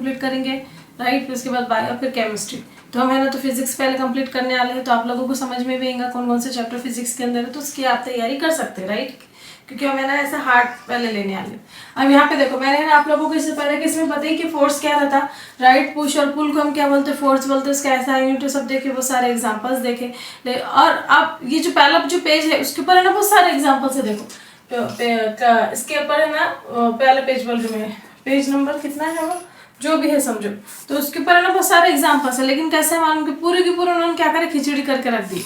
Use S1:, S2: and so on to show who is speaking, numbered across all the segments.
S1: Complete करेंगे, right. फिर उसके बाद बायो, फिर केमिस्ट्री। तो हम है ना तो फिजिक्स पहले कंप्लीट करने वाले हैं, तो आप लोगों को समझ में भी आएगा कौन कौन से चैप्टर फिजिक्स के अंदर है, तो उसकी आप तैयारी कर सकते हैं, राइट। क्योंकि हम है ना ऐसा हार्ड पहले लेने वाले। अब यहाँ पे देखो, मैंने ना आप लोगों को इससे पहले कि इसमें बताइए कि फोर्स क्या रहता, राइट। पुश और पुल को हम क्या बोलते हैं, फोर्स बोलते हैं। उसका ऐसा यूनिट सब देखे, वो सारे एग्जाम्पल्स देखे। और अब ये जो पहला जो पेज है उसके ऊपर है ना बहुत सारे एग्जाम्पल्स है। देखो इसके ऊपर है ना पहले पेज बोल रही मैं, पेज नंबर कितना है वो जो भी है समझो, तो उसके ऊपर है ना बहुत सारे एग्जाम्पल्स है। लेकिन कैसे मालूम कि पूरे की पूरे उन्होंने क्या करे, खिचड़ी करके रख दी।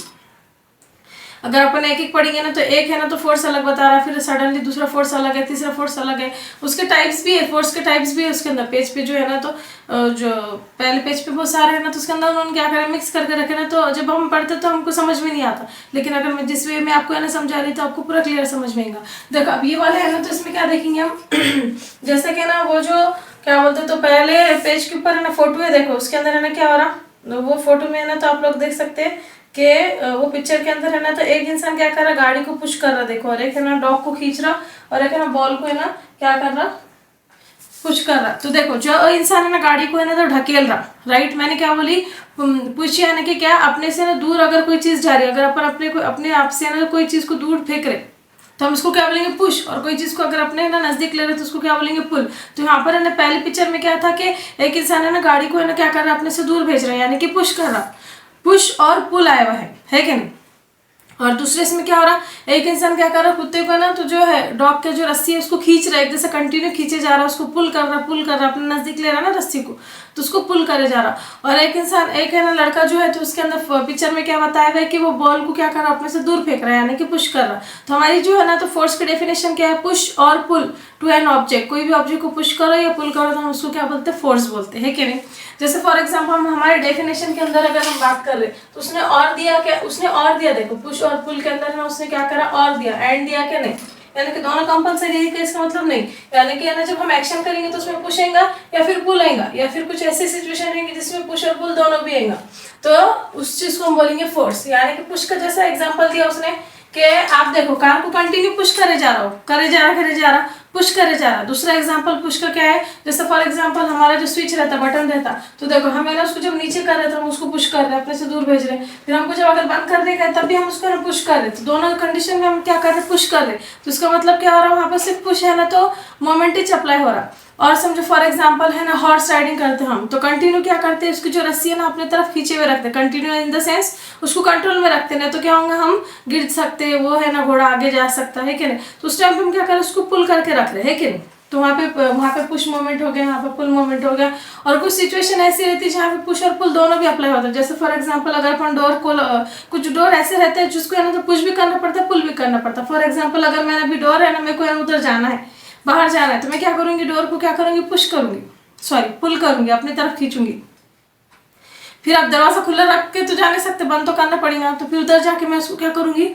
S1: अगर अपन एक एक पढ़ेंगे ना तो एक है ना तो फोर्स अलग बता रहा है, फिर सडनली दूसरा फोर्स अलग है, तीसरा फोर्स अलग है। उसके टाइप्स भी है, फोर्स के टाइप्स भी है उसके अंदर। पेज पे जो है ना तो जो पहले पेज पे बहुत सारे है ना, तो उसके अंदर उन्होंने क्या करा, मिक्स करके रखे ना। तो जब हम पढ़ते तो हमको समझ में नहीं आता, लेकिन अगर मैं जिस वे में आपको है ना समझा रही तो आपको पूरा क्लियर समझ में आएगा। देखो अब ये वाले है ना, तो इसमें क्या देखेंगे हम जैसे कि ना वो जो क्या बोलते, तो पहले पेज के ऊपर है ना फोटो है, देखो उसके अंदर है ना क्या हो रहा, वो फोटो में है ना तो आप लोग देख सकते हैं कि वो पिक्चर के अंदर है ना तो एक इंसान क्या कर रहा, गाड़ी को पुश कर रहा, देखो। और एक है ना डॉग को खींच रहा, और एक है ना बॉल को है ना क्या कर रहा, पुश कर रहा। तो देखो जो इंसान है ना गाड़ी को है ना तो ढकेल रहा, राइट। मैंने क्या बोली, पुश यानी कि क्या, अपने से ना दूर अगर कोई चीज जा रही है, अगर अपन अपने आप से ना कोई चीज को दूर फेंक रहे तो हम उसको क्या बोलेंगे, पुश। और कोई चीज को अगर अपने ना नजदीक ले रहे तो उसको क्या बोलेंगे, पुल। तो यहाँ पर है ना पहले पिक्चर में क्या था कि एक इंसान है ना गाड़ी को है ना क्या कर रहा है, अपने से दूर भेज रहा है, यानी कि पुश कर रहा। पुश और पुल आया हुआ है कि नहीं। और दूसरे इसमें क्या हो रहा, एक इंसान क्या कर रहा है, कुत्ते को ना तो जो है डॉग के जो रस्सी है उसको खींच रहा है, एक जैसे कंटिन्यू खींचे जा रहा है, उसको पुल कर रहा अपने नजदीक ले रहा ना रस्सी को, तो उसको पुल करे जा रहा। और एक इंसान, एक है ना लड़का जो है, तो उसके अंदर पिक्चर में क्या बताया हुआ है कि वो बॉल को क्या कर रहा है, अपने से दूर फेंक रहा है, यानी कि पुश कर रहा। तो हमारी जो है ना तो फोर्स की डेफिनेशन क्या है, पुश और पुल टू एन ऑब्जेक्ट। कोई भी ऑब्जेक्ट को पुश करो या पुल करो तो हम उसको क्या बोलते हैं, फोर्स बोलते हैं कि नहीं। जैसे फॉर एग्जाम्पल हम हमारे डेफिनेशन के अंदर अगर हम बात कर रहे तो उसने और दिया क्या, उसने और दिया, देखो पुश और पुल के अंदर ना उसने क्या करा, और दिया, एंड दिया क्या, नहीं। यानी कि दोनों कंपलसरी है, इसका मतलब नहीं। यानी कि ना जब हम एक्शन करेंगे तो उसमें पुश आएगा या फिर पुल आएगा, या फिर कुछ ऐसी सिचुएशन रहेंगी जिसमें पुश और पुल दोनों भी आएगा, तो उस चीज को हम बोलेंगे फोर्स। यानी कि पुश का जैसा एग्जाम्पल दिया उसने कि आप देखो कार को कंटिन्यू पुश करे जा रहा हो, करे जा रहा, पुश करे जा रहा। दूसरा एग्जांपल पुश का क्या है, जैसे फॉर एग्जांपल हमारा जो स्विच रहता, बटन रहता, तो देखो हमें ना उसको जब नीचे कर रहे थे हम उसको पुश कर रहे हैं, अपने से दूर भेज रहे हैं। फिर हमको जब अगर बंद करने का है तब भी हम उसको ना पुश कर रहे हैं। तो दोनों कंडीशन में हम क्या कर रहे हैं, पुश कर रहे हैं। तो इसका मतलब क्या हो रहा है, वहां पर सिर्फ पुश है ना तो मोमेंट अप्लाई हो रहा। और समझो फॉर एग्जांपल है ना हॉर्स राइडिंग करते हैं हम, तो कंटिन्यू क्या करते हैं, उसकी जो रस्सी है ना अपने तरफ खींचे हुए रखते हैं, कंटिन्यू इन द सेंस उसको कंट्रोल में रखते हैं, तो क्या होगा, हम गिर सकते हैं, वो है ना घोड़ा आगे जा सकता है कि नहीं। तो उस टाइम पे हम क्या करें, उसको पुल करके रख रहे हैं कि नहीं। तो वहाँ पे पुश मोमेंट हो गया, यहाँ पे पुल मोमेंट हो गया। और कुछ सिचुएशन ऐसी रहती है जहाँ पे पुश और पुल दोनों भी अप्लाई होता है। जैसे फॉर एग्जांपल अगर अपन डोर को, कुछ डोर ऐसे रहते हैं जिसको है ना तो पुश भी करना पड़ता है, पुल भी करना पड़ता है। फॉर एग्जाम्पल अगर मैंने अभी डोर है ना, मेरे को है उधर जाना है, बाहर जाना है, तो मैं क्या करूंगी, डोर को क्या करूंगी, पुश करूंगी, सॉरी पुल करूंगी, अपनी तरफ खींचूंगी। फिर आप दरवाजा खुला रख के तो जा नहीं सकते, बंद तो करना पड़ेगा। तो फिर उधर जाके मैं उसको क्या करूंगी,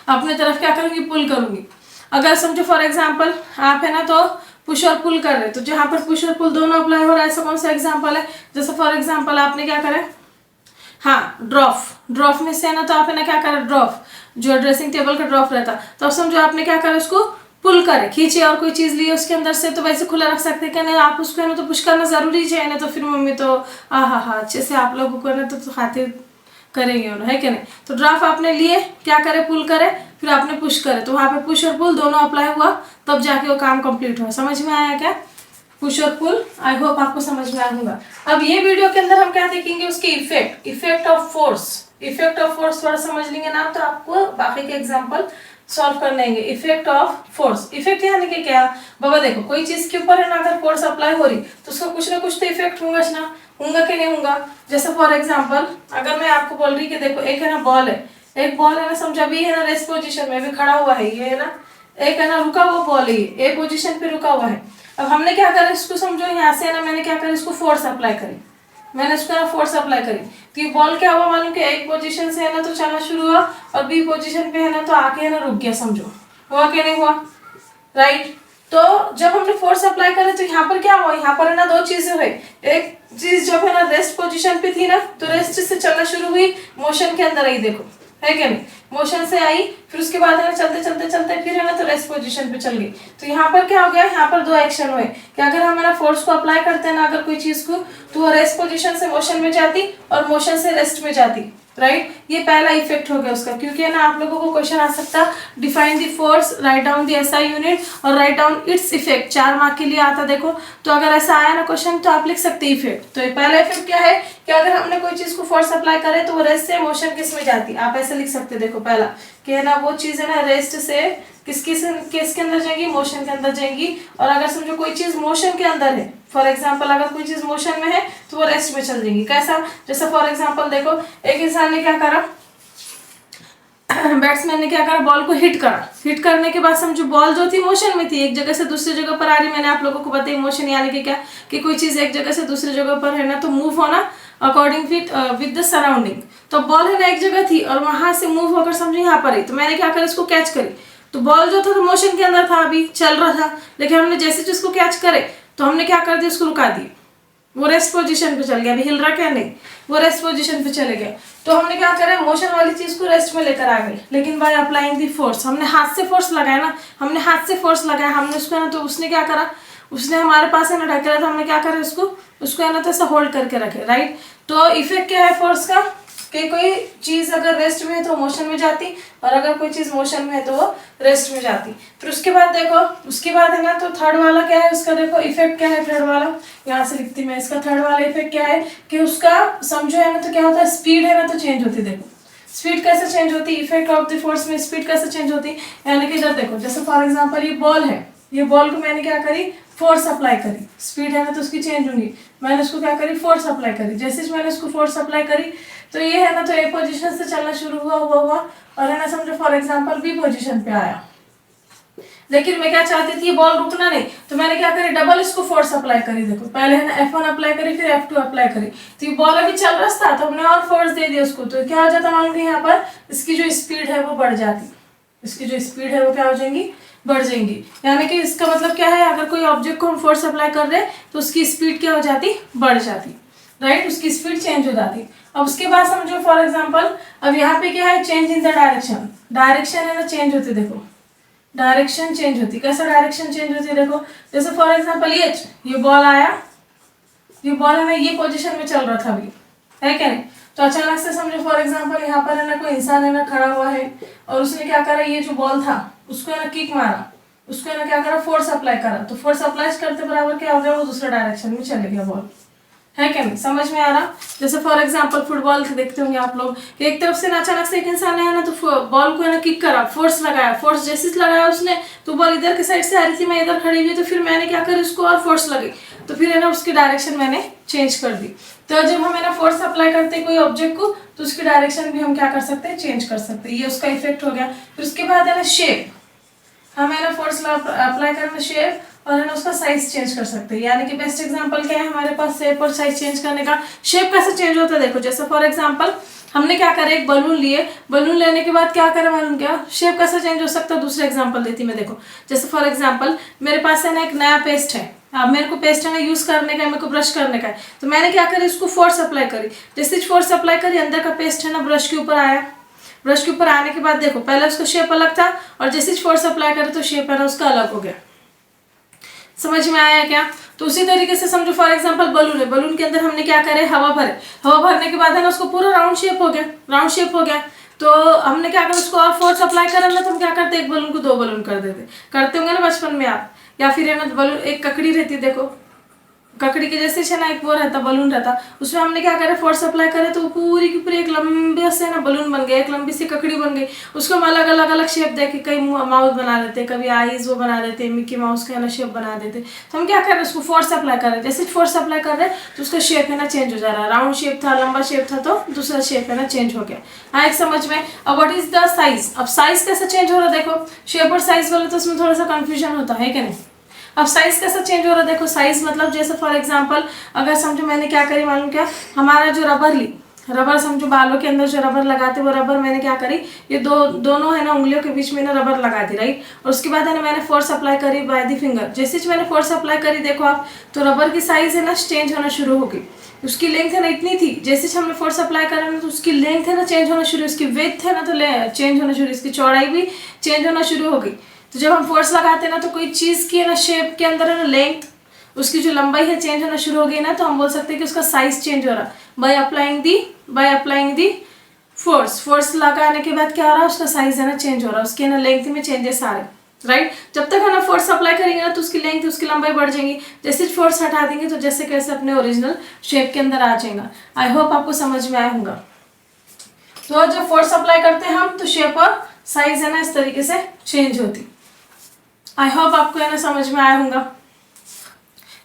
S1: अपने तरफ क्या करूंगी, पुल करूंगी। अगर समझो फॉर एग्जाम्पल आप है ना तो पुश और पुल कर रहे, तो जहां पर पुश और पुल दोनों अप्लाई हो रहा है, ऐसा कौन सा एग्जाम्पल है, जैसे फॉर एग्जाम्पल आपने क्या करा, हाँ ड्रॉप में से है ना तो आप है ना क्या करें, ड्रॉप जो ड्रेसिंग टेबल का ड्रॉप रहता, तो अब समझो आपने क्या करा, उसको पुल करे, खींचे और कोई चीज ली उसके अंदर से, तो वैसे खुला रख सकते हैं क्या, नहीं आप उसको है ना तो पुश करना जरूरी है ना। तो फिर मम्मी तो हाँ अच्छे से आप लोगों को ना तो खातिर करेंगे उन्होंने, है क्या नहीं। तो ड्राफ्ट आपने लिए, क्या करे, पुल करे, फिर आपने पुश करे, तो वहां पे पुश और पुल दोनों अप्लाई हुआ, तब जाके वो काम कंप्लीट हुआ। समझ में आया क्या, पुश और पुल, आई होप आपको समझ में आऊंगा। अब ये वीडियो के अंदर हम क्या देखेंगे, उसके इफेक्ट ऑफ फोर्स थोड़ा समझ लेंगे ना, तो आपको बाकी के एग्जाम्पल सॉल्व कर लेंगे। इफेक्ट ऑफ फोर्स, इफेक्ट यानी कि क्या बाबा, देखो कोई चीज के ऊपर है ना अगर फोर्स अप्लाई हो रही तो उसका कुछ ना कुछ तो इफेक्ट होगा ना, होगा कि नहीं होगा। जैसे फॉर एग्जाम्पल अगर मैं आपको बोल रही कि देखो एक है ना बॉल है, एक बॉल है ना समझो अभी है ना रेस्ट पोजीशन में भी खड़ा हुआ है, ये है ना, एक है ना रुका हुआ बॉल है, ए पोजीशन पे रुका हुआ है। अब हमने क्या करा, इसको समझो यहाँ से ना मैंने क्या करा, इसको फोर्स अप्लाई करी, मैंने इसको ना फोर्स अप्लाई करी, तो ये बॉल क्या हुआ मालूम कि एक पोजीशन से है ना तो चलना शुरू हुआ और बी पोजीशन पे है ना तो आके है ना रुक गया, समझो हुआ कि नहीं हुआ, राइट। तो जब हमने फोर्स अप्लाई करे तो यहाँ पर क्या हुआ, यहाँ पर है ना दो चीजें हुई। एक चीज जब है ना रेस्ट पोजीशन पे थी ना तो रेस्ट से चलना शुरू हुई, मोशन के अंदर आई, देखो है क्या नहीं, मोशन से आई, फिर उसके बाद है ना चलते चलते चलते फिर है ना तो रेस्ट पोजीशन पे चल गई। तो यहाँ पर क्या हो गया, यहाँ पर दो एक्शन हुए कि अगर हम है ना फोर्स को अप्लाई करते हैं ना अगर कोई चीज को, तो वो रेस्ट पोजीशन से मोशन में जाती और मोशन से रेस्ट में जाती, राइट। ये पहला इफेक्ट हो गया उसका, क्योंकि है ना आप लोगों को क्वेश्चन आ सकता, define the force, write down the SI unit और write down its effect, 4 mark के लिए आता देखो। तो अगर ऐसा आया ना क्वेश्चन तो आप लिख सकते इफेक्ट। तो ये पहला इफेक्ट क्या है कि अगर हमने कोई चीज को फोर्स अप्लाई करे तो वो रेस्ट से मोशन किस में जाती, आप ऐसे लिख सकते देखो पहला कि है ना वो चीज है ना रेस्ट से किसके अंदर जाएंगी, मोशन के अंदर जाएंगी। और अगर समझो कोई चीज मोशन के अंदर है, फॉर एग्जाम्पल अगर कोई चीज मोशन में है तो वो रेस्ट में चल जाएगी। कैसा, जैसे फॉर एग्जाम्पल देखो एक इंसान ने क्या करा, बैट्समैन ने क्या करा, बॉल को हिट करा, हिट करने के बाद समझो बॉल जो थी मोशन में थी, एक जगह से दूसरी जगह पर आ रही। मैंने आप लोगों को बताई मोशन यानी कि क्या, कि कोई चीज एक जगह से दूसरी जगह पर है ना तो मूव होना अकॉर्डिंग विद द सराउंडिंग। तो बॉल है ना एक जगह थी और वहां से मूव होकर समझो यहाँ पर आई, तो मैंने क्या करा इसको कैच करी। तो बॉल जो था तो मोशन के अंदर था, अभी चल रहा था, लेकिन हमने जैसे जिसको कैच करे तो हमने क्या कर दिया, उसको रुका दिया, वो रेस्ट पोजीशन पे चल गया, अभी हिल रहा क्या नहीं, वो रेस्ट पोजीशन पे चले गया। तो हमने क्या करा, मोशन वाली चीज को रेस्ट में लेकर आ गए, लेकिन बाय अप्लाइंग दी फोर्स, हमने हाथ से फोर्स लगाया ना, हमने हाथ से फोर्स लगाया, हमने उसको ना तो उसने क्या करा, उसने हमारे पास है ना ढक रहा था, हमने क्या करा उसको है ना तो ऐसा होल्ड करके रखे, राइट। तो इफेक्ट क्या है फोर्स का, कि कोई चीज अगर रेस्ट में है तो मोशन में जाती और अगर कोई चीज मोशन में है तो वो रेस्ट में जाती। फिर उसके बाद देखो, उसके बाद है ना तो थर्ड वाला क्या है उसका, देखो इफेक्ट क्या है थर्ड वाला, यहाँ से लिखती मैं इसका थर्ड वाला इफेक्ट क्या है कि उसका समझो है ना तो क्या होता है, स्पीड है ना तो चेंज होती। देखो स्पीड कैसे चेंज होती, इफेक्ट ऑफ द फोर्स में स्पीड कैसे चेंज होती, यानी कि इधर देखो जैसे फॉर एग्जाम्पल ये बॉल है, ये बॉल को मैंने क्या करी, फोर्स अप्लाई करी, स्पीड है ना तो उसकी चेंज होगी, मैंने उसको क्या करी, फोर्स अप्लाई करी। जैसे मैंने उसको फोर्स अप्लाई करी तो ये है ना तो ए पोजीशन से चलना शुरू हुआ और है ना समझो फॉर एग्जांपल बी पोजीशन पे आया, लेकिन मैं क्या चाहती थी, बॉल रुकना नहीं, तो मैंने क्या करी, डबल इसको फोर्स अप्लाई करी। देखो पहले है ना F1 अप्लाई करी, फिर F2 अप्लाई करी, तो ये बॉल अभी चल रहा था तो हमने और फोर्स दे दिया उसको, तो क्या हो जाता मालूम कि यहाँ पर इसकी जो स्पीड है वो बढ़ जाती, इसकी जो स्पीड है वो क्या हो जाएंगी, बढ़ जाएंगी। यानी कि इसका मतलब क्या है, अगर कोई ऑब्जेक्ट को हम फोर्स अप्लाई कर रहे हैं तो उसकी स्पीड क्या हो जाती, बढ़ जाती, राइट, उसकी स्पीड चेंज हो जाती। अब उसके बाद समझो फॉर एग्जांपल अब यहाँ पे क्या है, change in the direction, direction है ना चेंज होती, देखो डायरेक्शन चेंज होती, कैसा डायरेक्शन चेंज होती है, देखो जैसे फॉर एग्जांपल ये बॉल आया, ये बॉल है ना ये पोजीशन में चल रहा था अभी, है क्या नहीं, तो अचानक से समझो फॉर एग्जांपल यहाँ पर है ना कोई इंसान है ना खड़ा हुआ है और उसने क्या करा, ये जो बॉल था उसको है ना किक मारा, उसको है ना क्या करा, फोर्स अप्लाई करा, तो फोर्स अप्लाई करते बराबर क्या हो गया, वो दूसरा डायरेक्शन में चले गया बॉल, है क्या नहीं, समझ में आ रहा। जैसे फॉर एग्जांपल फुटबॉल देखते होंगे आप लोग कि एक तरफ से ना अचानक से एक इंसान है ना तो बॉल को है ना किक करा, फोर्स लगाया, फोर्स जैसे लगाया उसने तो बॉल इधर के साइड से आ रही थी, मैं इधर खड़ी हुई, तो फिर मैंने क्या करी, उसको और फोर्स लगी, तो फिर है ना उसकी डायरेक्शन मैंने चेंज कर दी। तो जब हम है ना फोर्स अप्लाई करते हैं कोई ऑब्जेक्ट को तो उसकी डायरेक्शन भी हम क्या कर सकते हैं, चेंज कर सकते हैं, ये उसका इफेक्ट हो गया। फिर उसके बाद है ना शेप, हम है ना फोर्स अप्लाई करना शेप और है ना उसका साइज चेंज कर सकते हैं, यानी कि बेस्ट एग्जांपल क्या है हमारे पास शेप और साइज चेंज करने का। शेप कैसे चेंज होता है, देखो जैसे फॉर एग्जांपल हमने क्या करा, एक बलून लिए, बलून लेने के बाद क्या करा मालूम क्या, शेप कैसे चेंज हो सकता है, दूसरा एग्जांपल देती मैं। देखो जैसे फॉर एग्जांपल मेरे पास है ना एक नया पेस्ट है, अब मेरे को पेस्ट है ना यूज करने का है, मेरे को ब्रश करने का है, तो मैंने क्या करी, उसको फोर्स अप्लाई करी, जैसे फोर्स अप्लाई करी अंदर का पेस्ट है ना ब्रश के ऊपर आया, ब्रश के ऊपर आने के बाद देखो पहले उसका शेप अलग था और जैसे फोर्स अप्लाई करे तो शेप है ना उसका अलग हो गया, समझ में आया क्या। तो उसी तरीके से समझो फॉर एग्जांपल बलून है, बलून के अंदर हमने क्या करे, हवा भरे, हवा भरने के बाद है ना उसको पूरा राउंड शेप हो गया, राउंड शेप हो गया, तो हमने क्या करा, उसको और फोर्स अप्लाई करा ना तो हम क्या करते, एक बलून को 2 बलून कर देते, करते होंगे ना बचपन में आप, या फिर है ना बलून एक ककड़ी रहती है, देखो ककड़ी के जैसे है ना एक वो रहता बलून रहता, उसमें हमने क्या करा, फोर्स अप्लाई करे तो पूरी की पूरी एक लंबे से ना बलून बन गया, एक लंबी सी ककड़ी बन गई, उसको हम अलग अलग अलग शेप दे के कई माउथ बना देते, कभी आईज वो बना देते, मिक्की माउस का ना शेप बना देते। तो हम क्या कर रहे हैं, उसको फोर्स अप्लाई कर रहे हैं, जैसे फोर्स अप्लाई कर रहे हैं तो उसका शेप है ना चेंज हो जा रहा है, राउंड शेप था, लंबा शेप था, तो दूसरा शेप है ना चेंज हो गया। हाँ एक समझ में। अब व्हाट इज द साइज, अब साइज कैसे चेंज हो रहा है, देखो शेप और साइज वाले तो उसमें थोड़ा सा कंफ्यूजन होता है कि नहीं। अब साइज कैसा चेंज हो रहा है, देखो साइज मतलब जैसे फॉर एग्जांपल अगर समझो मैंने क्या करी मालूम क्या, हमारा जो रबर ली, रबर समझो बालों के अंदर जो रबर लगाते वो रबर मैंने क्या करी, ये दोनों है ना उंगलियों के बीच में ना रबर लगा दी, राइट। और उसके बाद है ना मैंने फोर्स अप्लाई करी बाय द फिंगर। जैसे ही मैंने फोर्स अप्लाई करी देखो आप, तो रबर की साइज है ना चेंज होना शुरू हो गई। उसकी लेंथ है ना इतनी थी, जैसे हमने फोर्स अप्लाई करा ना तो उसकी लेंथ है ना चेंज होना शुरू, उसकी विड्थ है ना तो चेंज होना शुरू, इसकी चौड़ाई भी चेंज होना शुरू हो गई। तो जब हम फोर्स लगाते हैं ना तो कोई चीज़ की है ना शेप के अंदर है ना लेंथ, उसकी जो लंबाई है चेंज होना शुरू हो गई ना, तो हम बोल सकते हैं कि उसका साइज चेंज हो रहा बाय अप्लाइंग दी फोर्स लगाने के बाद क्या हो रहा है, उसका साइज है ना चेंज हो रहा है, उसके ना लेंथ में चेंजेस आ रहे, राइट। जब तक है ना फोर्स अप्लाई करेंगे ना तो उसकी लेंथ उसकी लंबाई बढ़ जाएंगी, जैसे फोर्स हटा देंगे तो जैसे कैसे अपने ओरिजिनल शेप के अंदर आ जाएगा। आई होप आपको समझ में आया होगा। तो जब फोर्स अप्लाई करते हैं हम तो शेप और साइज है ना इस तरीके से चेंज होती। आई होप आपको है ना समझ में आया होगा।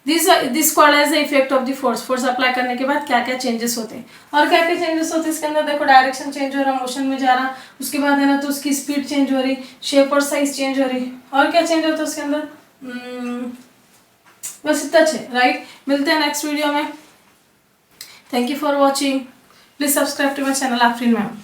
S1: This called as the effect of the force apply करने के बाद क्या क्या चेंजेस होते हैं, और क्या क्या चेंजेस होते हैं इसके अंदर देखो, डायरेक्शन चेंज हो रहा, मोशन में जा रहा, उसके बाद है ना तो उसकी स्पीड चेंज हो रही, शेप और साइज चेंज हो रही, और क्या चेंज होता है उसके अंदर, बस इतना है, राइट। मिलते हैं नेक्स्ट वीडियो में। Thank you for watching, please subscribe to my channel Afreen ma'am.